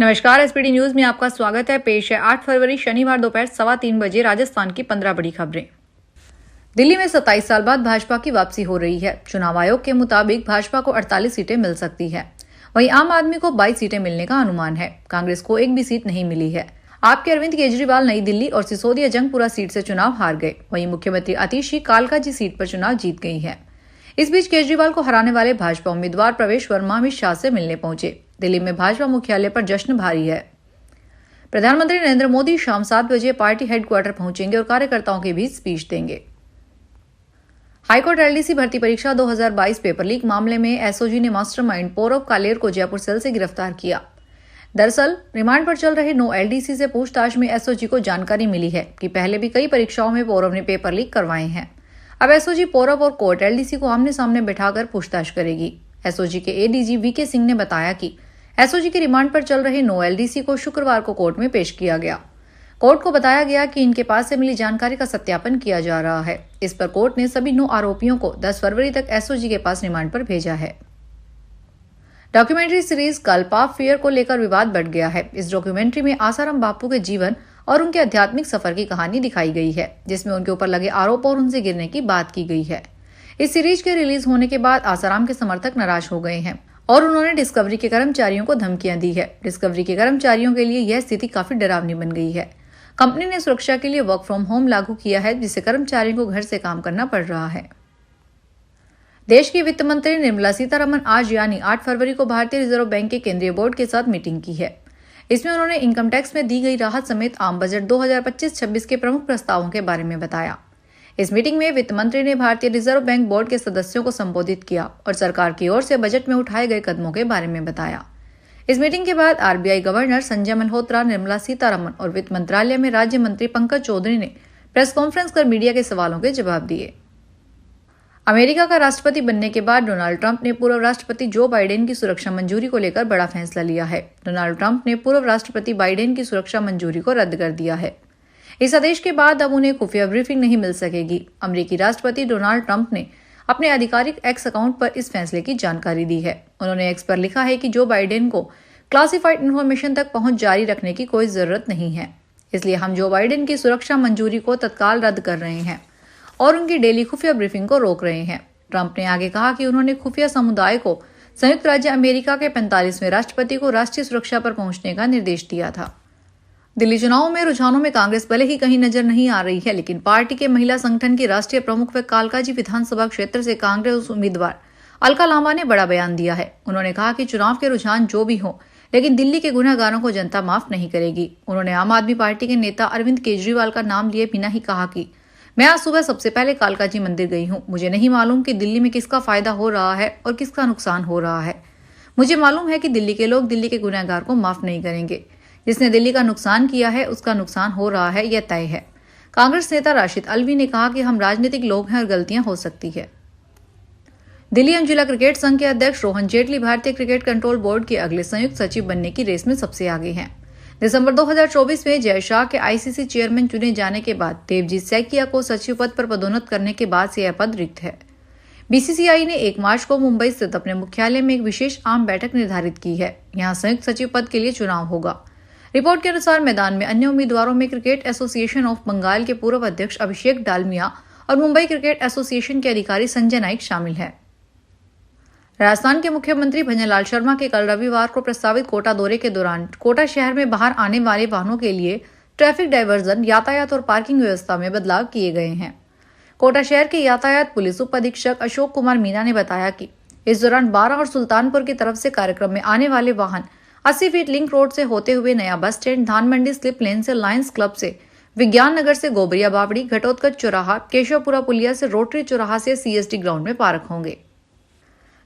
नमस्कार, SPD news में आपका स्वागत है। पेश है 8 फरवरी शनिवार दोपहर 3:15 बजे राजस्थान की 15 बड़ी खबरें। दिल्ली में 27 साल बाद भाजपा की वापसी हो रही है। चुनाव आयोग के मुताबिक भाजपा को 48 सीटें मिल सकती है। वहीं आम आदमी को 22 सीटें मिलने का अनुमान है। कांग्रेस को एक भी सीट नहीं मिली है। आप के अरविंद केजरीवाल नई दिल्ली और सिसोदिया जंगपुरा सीट से चुनाव हार गए। वहीं मुख्यमंत्री आतिशी कालकाजी सीट पर चुनाव जीत गई है। इस बीच केजरीवाल को हराने वाले भाजपा उम्मीदवार प्रवेश वर्मा अमित शाह से मिलने पहुंचे। दिल्ली में भाजपा मुख्यालय पर जश्न भारी है। प्रधानमंत्री नरेंद्र मोदी शाम 7 बजे पार्टी हेडक्वार्टर पहुंचेंगे और कार्यकर्ताओं के बीच स्पीच देंगे। हाईकोर्ट एलडीसी भर्ती परीक्षा 2022 पेपर लीक मामले में एसओजी ने मास्टरमाइंड पौरव कालेर को जयपुर सेल से गिरफ्तार किया। दरअसल रिमांड पर चल रहे नो एलडीसी से पूछताछ में एसओजी को जानकारी मिली है कि पहले भी कई परीक्षाओं में पौरव ने पेपर लीक करवाए हैं। अब एसओजी पौरव और कोर्ट एलडीसी को आमने सामने बैठाकर पूछताछ करेगी। एसओजी के एडीजी वीके सिंह ने बताया कि एसओजी के रिमांड पर चल रहे नो एलडीसी को शुक्रवार को कोर्ट में पेश किया गया। कोर्ट को बताया गया कि इनके पास से मिली जानकारी का सत्यापन किया जा रहा है। इस पर कोर्ट ने सभी 9 आरोपियों को 10 फरवरी तक एसओजी के पास रिमांड पर भेजा है। डॉक्यूमेंट्री सीरीज कल्पा फेयर को लेकर विवाद बढ़ गया है। इस डॉक्यूमेंट्री में आसाराम बापू के जीवन और उनके आध्यात्मिक सफर की कहानी दिखाई गई है, जिसमें उनके ऊपर लगे आरोप और उनसे गिरने की बात की गई है। इस सीरीज के रिलीज होने के बाद आसाराम के समर्थक नाराज हो गए हैं और उन्होंने डिस्कवरी के कर्मचारियों को धमकियां दी है। डिस्कवरी के कर्मचारियों के लिए यह स्थिति काफी डरावनी बन गई है। कंपनी ने सुरक्षा के लिए वर्क फ्रॉम होम लागू किया है, जिससे कर्मचारियों को घर से काम करना पड़ रहा है। देश की वित्त मंत्री निर्मला सीतारमण आज यानी 8 फरवरी को भारतीय रिजर्व बैंक के केंद्रीय बोर्ड के साथ मीटिंग की है। इसमें उन्होंने इनकम टैक्स में दी गई राहत समेत आम बजट 2025-26 के प्रमुख प्रस्तावों के बारे में बताया। इस मीटिंग में वित्त मंत्री ने भारतीय रिजर्व बैंक बोर्ड के सदस्यों को संबोधित किया और सरकार की ओर से बजट में उठाए गए कदमों के बारे में बताया। इस मीटिंग के बाद आरबीआई गवर्नर संजय मल्होत्रा, निर्मला सीतारमण और वित्त मंत्रालय में राज्य मंत्री पंकज चौधरी ने प्रेस कॉन्फ्रेंस कर मीडिया के सवालों के जवाब दिए। अमेरिका का राष्ट्रपति बनने के बाद डोनाल्ड ट्रंप ने पूर्व राष्ट्रपति जो बाइडेन की सुरक्षा मंजूरी को लेकर बड़ा फैसला लिया है। डोनाल्ड ट्रंप ने पूर्व राष्ट्रपति बाइडेन की सुरक्षा मंजूरी को रद्द कर दिया है। इस आदेश के बाद अब उन्हें खुफिया ब्रीफिंग नहीं मिल सकेगी। अमेरिकी राष्ट्रपति डोनाल्ड ट्रंप ने अपने आधिकारिक एक्स अकाउंट पर इस फैसले की जानकारी दी है। उन्होंने एक्स पर लिखा है कि जो बाइडेन को क्लासिफाइड इन्फॉर्मेशन तक पहुंच जारी रखने की कोई जरूरत नहीं है, इसलिए हम जो बाइडेन की सुरक्षा मंजूरी को तत्काल रद्द कर रहे हैं और उनकी डेली खुफिया ब्रीफिंग को रोक रहे हैं। ट्रंप ने आगे कहा कि उन्होंने खुफिया समुदाय को संयुक्त राज्य अमेरिका के 45वें राष्ट्रपति को राष्ट्रीय सुरक्षा पर पहुंचने का निर्देश दिया था। दिल्ली चुनावों में रुझानों में कांग्रेस भले ही कहीं नजर नहीं आ रही है, लेकिन पार्टी के महिला संगठन की राष्ट्रीय प्रमुख व कालकाजी विधानसभा क्षेत्र से कांग्रेस उम्मीदवार अलका लांबा ने बड़ा बयान दिया है। उन्होंने कहा कि चुनाव के रुझान जो भी हो, लेकिन दिल्ली के गुनहगारों को जनता माफ नहीं करेगी। उन्होंने आम आदमी पार्टी के नेता अरविंद केजरीवाल का नाम लिए बिना ही कहा कि मैं आज सुबह सबसे पहले कालकाजी मंदिर गई हूँ। मुझे नहीं मालूम कि दिल्ली में किसका फायदा हो रहा है और किसका नुकसान हो रहा है। मुझे मालूम है कि दिल्ली के लोग दिल्ली के गुनहगार को माफ नहीं करेंगे। जिसने दिल्ली का नुकसान किया है उसका नुकसान हो रहा है, यह तय है। कांग्रेस नेता राशिद अलवी ने कहा कि हम राजनीतिक लोग हैं और गलतियां हो सकती है। दिल्ली एवं जिला क्रिकेट संघ के अध्यक्ष Rohan Jaitley Bharatiya cricket control board के अगले संयुक्त सचिव बनने की रेस में सबसे आगे हैं। दिसंबर 2024 में जय शाह के आईसीसी चेयरमैन चुने जाने के बाद देवजीत सैकिया को सचिव पद पर पदोन्नत करने के बाद से यह पद रिक्त है। बीसीसीआई ने 1 मार्च को मुंबई स्थित अपने मुख्यालय में एक विशेष आम बैठक निर्धारित की है। यहाँ संयुक्त सचिव पद के लिए चुनाव होगा। रिपोर्ट के अनुसार मैदान में अन्य उम्मीदवारों में क्रिकेट एसोसिएशन ऑफ बंगाल के पूर्व अध्यक्ष अभिषेक डालमिया और मुंबई क्रिकेट एसोसिएशन के अधिकारी संजय नाइक शामिल हैं। राजस्थान के मुख्यमंत्री भजनलाल शर्मा के कल रविवार को प्रस्तावित कोटा दौरे के दौरान कोटा शहर में बाहर आने वाले वाहनों के लिए ट्रैफिक डायवर्जन, यातायात और पार्किंग व्यवस्था में बदलाव किए गए हैं। कोटा शहर के यातायात पुलिस उप अधीक्षक अशोक कुमार मीना ने बताया कि इस दौरान 12 और सुल्तानपुर की तरफ से कार्यक्रम में आने वाले वाहन 80 फीट लिंक रोड से होते हुए नया बस स्टैंड, धान मंडी स्लिप लेन से लायंस क्लब से, विज्ञान नगर से गोबरिया बावड़ी, घटोत्कच चौराहा, केशवपुरा पुलिया से रोटरी चौराहा से सीएसडी ग्राउंड में पार्क होंगे।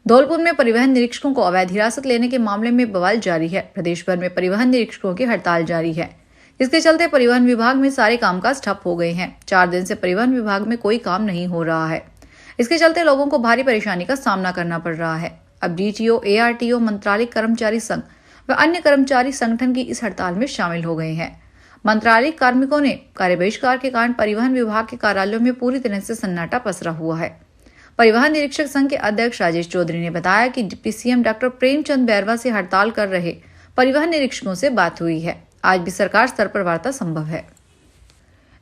धौलपुर में परिवहन निरीक्षकों को अवैध हिरासत लेने के मामले में बवाल जारी है। प्रदेश भर में परिवहन निरीक्षकों की हड़ताल जारी है। इसके चलते परिवहन विभाग में सारे कामकाज ठप हो गए हैं। 4 दिन से परिवहन विभाग में कोई काम नहीं हो रहा है। इसके चलते लोगों को भारी परेशानी का सामना करना पड़ रहा है। अब डीटीओ, एआरटीओ, मंत्रालय कर्मचारी संघ व अन्य कर्मचारी संगठन की इस हड़ताल में शामिल हो गए हैं। मंत्रालय कार्मिकों ने कार्य बहिष्कार के कारण परिवहन विभाग के कार्यालयों में पूरी तरह से सन्नाटा पसरा हुआ है। परिवहन निरीक्षक संघ के अध्यक्ष राजेश चौधरी ने बताया कि deputy CM doctor Premchand Bairwa से हड़ताल कर रहे परिवहन निरीक्षकों से बात हुई है। आज भी सरकार स्तर पर वार्ता संभव है।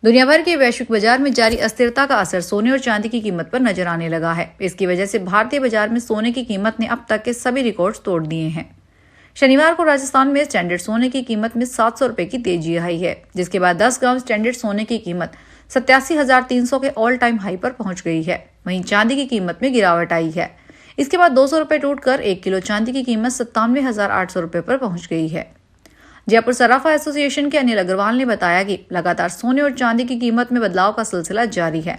दुनिया भर के वैश्विक बाजार में जारी अस्थिरता का असर सोने और चांदी की कीमत पर नजर आने लगा है। इसकी वजह से भारतीय बाजार में सोने की कीमत ने अब तक के सभी रिकॉर्ड्स तोड़ दिए हैं। शनिवार को राजस्थान में स्टैंडर्ड सोने की कीमत में 700 रुपए की तेजी आई है, जिसके बाद 10 ग्राम स्टैंडर्ड सोने की कीमत 87,300 के ऑल टाइम हाई पर पहुंच गई है। वहीं चांदी की कीमत में गिरावट आई है। इसके बाद 200 रुपए टूटकर 1 किलो चांदी की कीमत 97,800 रुपए पर पहुंच गई है। जयपुर सराफा एसोसिएशन के अनिल अग्रवाल ने बताया कि लगातार सोने और चांदी की कीमत में बदलाव का सिलसिला जारी है,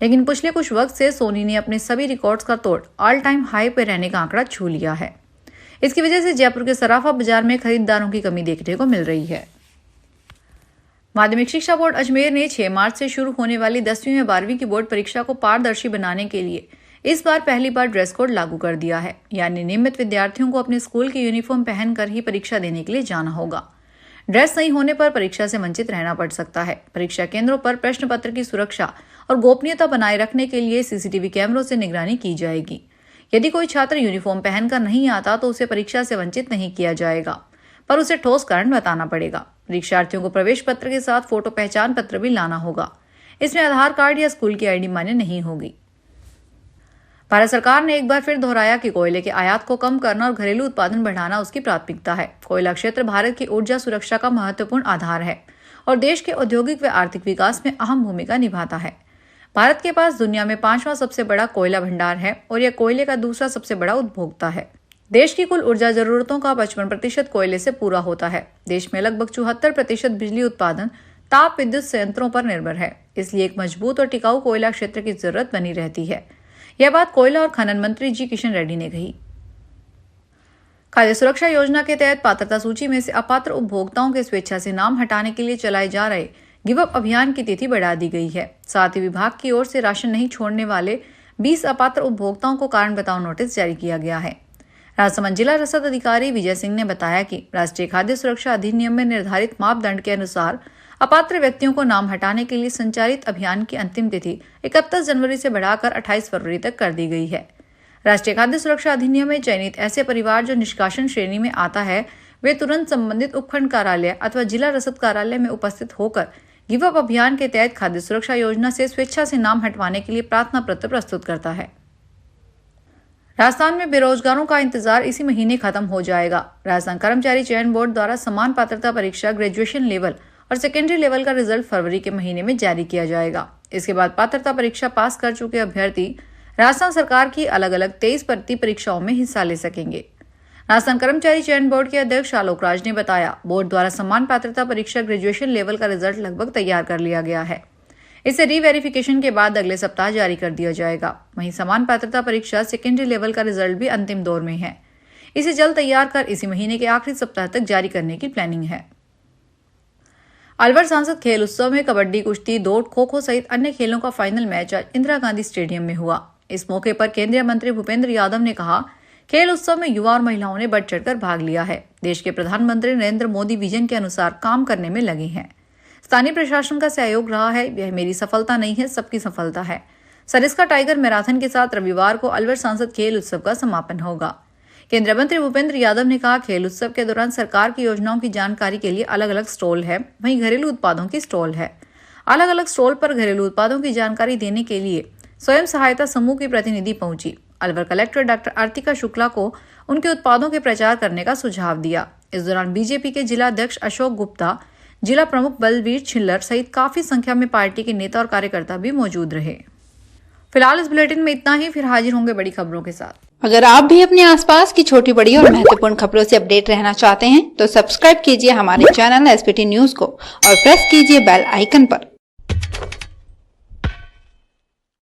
लेकिन पिछले कुछ वक्त से सोने ने अपने सभी रिकॉर्ड्स का तोड़ ऑल टाइम हाई पर रहने का आंकड़ा छू लिया है। इसकी वजह से जयपुर के सराफा बाजार में खरीदारों की कमी देखने को मिल रही है। माध्यमिक शिक्षा बोर्ड अजमेर ने 6 मार्च से शुरू होने वाली 10वीं व 12वीं की बोर्ड परीक्षा को पारदर्शी बनाने के लिए इस बार पहली बार ड्रेस कोड लागू कर दिया है। यानी नियमित विद्यार्थियों को अपने स्कूल की यूनिफॉर्म पहनकर ही परीक्षा देने के लिए जाना होगा। ड्रेस नहीं होने पर परीक्षा से वंचित रहना पड़ सकता है। परीक्षा केंद्रों पर प्रश्न पत्र की सुरक्षा और गोपनीयता बनाए रखने के लिए सीसीटीवी कैमरों से निगरानी की जाएगी। यदि कोई छात्र यूनिफॉर्म पहनकर नहीं आता तो उसे परीक्षा से वंचित नहीं किया जाएगा, पर उसे ठोस कारण बताना पड़ेगा। परीक्षार्थियों को प्रवेश पत्र के साथ फोटो पहचान पत्र भी लाना होगा। इसमें आधार कार्ड या स्कूल की आईडी मान्य नहीं होगी। भारत सरकार ने एक बार फिर दोहराया कि कोयले के आयात को कम करना और घरेलू उत्पादन बढ़ाना उसकी प्राथमिकता है। कोयला क्षेत्र भारत की ऊर्जा सुरक्षा का महत्वपूर्ण आधार है और देश के औद्योगिक व आर्थिक विकास में अहम भूमिका निभाता है। भारत के पास दुनिया में 5वां सबसे बड़ा कोयला भंडार है और यह कोयले का दूसरा सबसे बड़ा उपभोक्ता है। देश की कुल ऊर्जा जरूरतों का 55% कोयले से पूरा होता है। देश में लगभग 74% बिजली उत्पादन ताप विद्युत संयंत्रों पर निर्भर है। इसलिए एक मजबूत और टिकाऊ कोयला क्षेत्र की जरूरत बनी रहती है। यह बात कोयला और खनन मंत्री जी किशन रेड्डी ने कही। खाद्य सुरक्षा योजना के तहत पात्रता सूची में से अपात्र उपभोक्ताओं के स्वेच्छा से नाम हटाने के लिए चलाए जा रहे गिव अप अभियान की तिथि बढ़ा दी गई है। साथ ही विभाग की ओर से राशन नहीं छोड़ने वाले 20 अपात्र उपभोक्ताओं को कारण बताओ नोटिस जारी किया गया है। राजसमंद जिला रसद अधिकारी विजय सिंह ने बताया कि राष्ट्रीय खाद्य सुरक्षा अधिनियम में निर्धारित मापदंड के अनुसार अपात्र व्यक्तियों को नाम हटाने के लिए संचालित अभियान की अंतिम तिथि 31 जनवरी से बढ़ाकर 28 फरवरी तक कर दी गई है। राष्ट्रीय खाद्य सुरक्षा अधिनियम में चयनित ऐसे परिवार जो निष्कासन श्रेणी में आता है, वे तुरंत संबंधित उपखंड कार्यालय अथवा जिला रसद कार्यालय में उपस्थित होकर गिव अप अभियान के तहत खाद्य सुरक्षा योजना से स्वेच्छा से नाम हटवाने के लिए प्रार्थना पत्र प्रस्तुत करता है। राजस्थान में बेरोजगारों का इंतजार इसी महीने खत्म हो जाएगा। राजस्थान कर्मचारी चयन बोर्ड द्वारा समान पात्रता परीक्षा ग्रेजुएशन लेवल और सेकेंडरी लेवल का रिजल्ट फरवरी के महीने में जारी किया जाएगा। इसके बाद पात्रता परीक्षा पास कर चुके अभ्यर्थी राजस्थान सरकार की अलग अलग 23 भर्ती परीक्षाओं में हिस्सा ले सकेंगे। राजस्थान कर्मचारी चयन बोर्ड के अध्यक्ष आलोक राज ने बताया, बोर्ड द्वारा समान पात्रता परीक्षा ग्रेजुएशन लेवल का रिजल्ट लगभग तैयार कर लिया गया है। इसे रीवेरिफिकेशन के बाद अगले सप्ताह जारी कर दिया जाएगा। वहीं समान पात्रता परीक्षा सेकेंडरी लेवल का रिजल्ट भी अंतिम दौर में है। इसे जल्द तैयार कर इसी महीने के आखिरी सप्ताह तक जारी करने की प्लानिंग है। अलवर सांसद खेल उत्सव में कबड्डी, कुश्ती, दौड़, खो खो सहित अन्य खेलों का फाइनल मैच आज इंदिरा गांधी स्टेडियम में हुआ। इस मौके पर केंद्रीय मंत्री भूपेंद्र यादव ने कहा, खेल उत्सव में युवा और महिलाओं ने बढ़ चढ़कर भाग लिया है। देश के प्रधानमंत्री नरेंद्र मोदी विजन के अनुसार काम करने में लगे हैं। स्थानीय प्रशासन का सहयोग रहा है। यह मेरी सफलता नहीं है, सबकी सफलता है। सरिस्का टाइगर मैराथन के साथ रविवार को अलवर सांसद खेल उत्सव का समापन होगा। केंद्रीय मंत्री भूपेंद्र यादव ने कहा, खेल उत्सव के दौरान सरकार की योजनाओं की जानकारी के लिए अलग अलग स्टॉल है, वहीं घरेलू उत्पादों की स्टॉल है। अलग अलग स्टॉल पर घरेलू उत्पादों की जानकारी देने के लिए स्वयं सहायता समूह की प्रतिनिधि पहुंची। अलवर कलेक्टर डॉक्टर आर्तिका शुक्ला को उनके उत्पादों के प्रचार करने का सुझाव दिया। इस दौरान बीजेपी के जिला अध्यक्ष अशोक गुप्ता, जिला प्रमुख बलवीर छिल्लर सहित काफी संख्या में पार्टी के नेता और कार्यकर्ता भी मौजूद रहे। फिलहाल इस बुलेटिन में इतना ही, फिर हाजिर होंगे बड़ी खबरों के साथ। अगर आप भी अपने आसपास की छोटी बड़ी और महत्वपूर्ण खबरों से अपडेट रहना चाहते हैं तो सब्सक्राइब कीजिए हमारे चैनल एसपीटी न्यूज को और प्रेस कीजिए बेल आइकन पर।